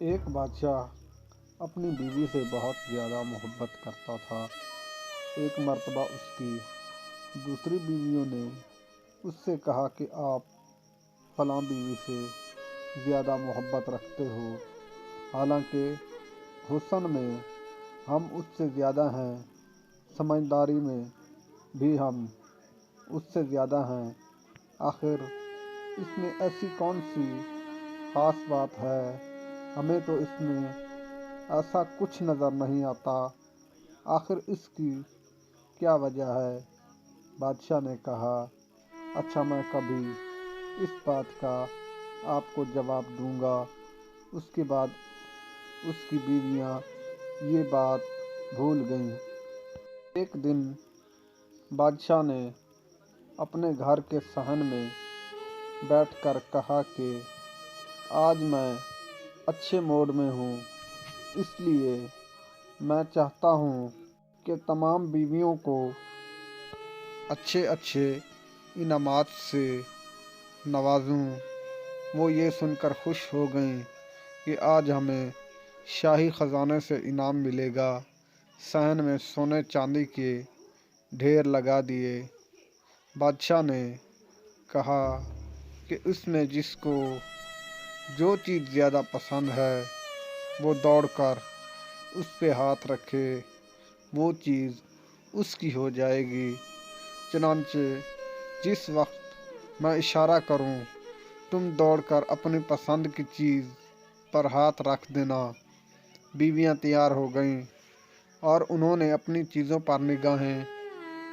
ایک بادشاہ اپنی بیوی سے بہت زیادہ محبت کرتا تھا۔ ایک مرتبہ اس کی دوسری بیویوں نے اس سے کہا کہ آپ فلاں بیوی سے زیادہ محبت رکھتے ہو، حالانکہ حسن میں ہم اس سے زیادہ ہیں، سمجھداری میں بھی ہم اس سے زیادہ ہیں، آخر اس میں ایسی کون سی خاص بات ہے؟ ہمیں تو اس میں ایسا کچھ نظر نہیں آتا، آخر اس کی کیا وجہ ہے؟ بادشاہ نے کہا، اچھا میں کبھی اس بات کا آپ کو جواب دوں گا۔ اس کے بعد اس کی بیویاں یہ بات بھول گئیں۔ ایک دن بادشاہ نے اپنے گھر کے صحن میں بیٹھ کر کہا کہ آج میں اچھے موڈ میں ہوں، اس لیے میں چاہتا ہوں کہ تمام بیویوں کو اچھے اچھے انعامات سے نوازوں۔ وہ یہ سن کر خوش ہو گئیں کہ آج ہمیں شاہی خزانے سے انعام ملے گا۔ صحن میں سونے چاندی کے ڈھیر لگا دیے۔ بادشاہ نے کہا کہ اس میں جس کو جو چیز زیادہ پسند ہے وہ دوڑ کر اس پہ ہاتھ رکھے، وہ چیز اس کی ہو جائے گی۔ چنانچہ جس وقت میں اشارہ کروں تم دوڑ کر اپنی پسند کی چیز پر ہاتھ رکھ دینا۔ بیویاں تیار ہو گئیں اور انہوں نے اپنی چیزوں پر نگاہیں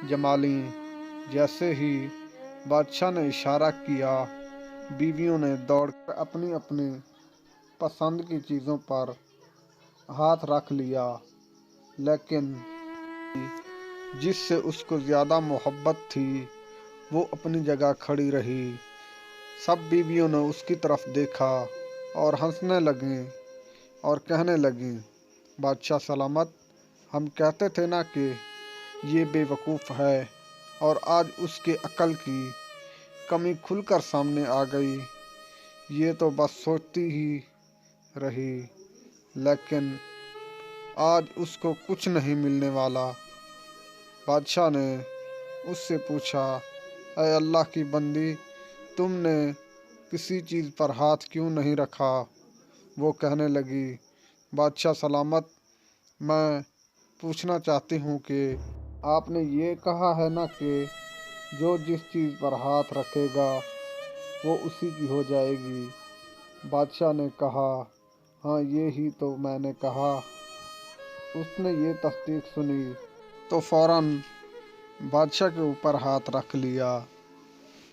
جما لیں۔ جیسے ہی بادشاہ نے اشارہ کیا، بیویوں نے دوڑ کر اپنی اپنی پسند کی چیزوں پر ہاتھ رکھ لیا، لیکن جس سے اس کو زیادہ محبت تھی وہ اپنی جگہ کھڑی رہی۔ سب بیویوں نے اس کی طرف دیکھا اور ہنسنے لگیں اور کہنے لگیں، بادشاہ سلامت، ہم کہتے تھے نا کہ یہ بے وقوف ہے، اور آج اس کے عقل کی کمی کھل کر سامنے آ گئی۔ یہ تو بس سوچتی ہی رہی، لیکن آج اس کو کچھ نہیں ملنے والا۔ بادشاہ نے اس سے پوچھا، اے اللہ کی بندی، تم نے کسی چیز پر ہاتھ کیوں نہیں رکھا؟ وہ کہنے لگی، بادشاہ سلامت، میں پوچھنا چاہتی ہوں کہ آپ نے یہ کہا ہے نا کہ جو جس چیز پر ہاتھ رکھے گا وہ اسی کی ہو جائے گی۔ بادشاہ نے کہا، ہاں یہی تو میں نے کہا۔ اس نے یہ تصدیق سنی تو فوراً بادشاہ کے اوپر ہاتھ رکھ لیا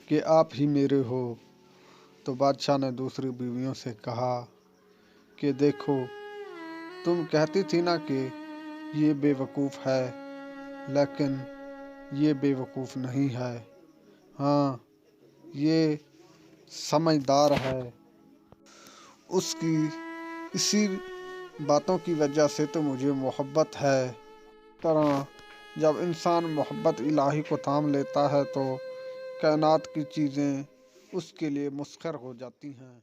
کہ آپ ہی میرے ہو۔ تو بادشاہ نے دوسری بیویوں سے کہا کہ دیکھو، تم کہتی تھی نا کہ یہ بے وقوف ہے، لیکن یہ بے وقوف نہیں ہے، ہاں یہ سمجھدار ہے۔ اس کی اسی باتوں کی وجہ سے تو مجھے محبت ہے۔ اس طرح جب انسان محبت الہی کو تھام لیتا ہے تو کائنات کی چیزیں اس کے لیے مسخر ہو جاتی ہیں۔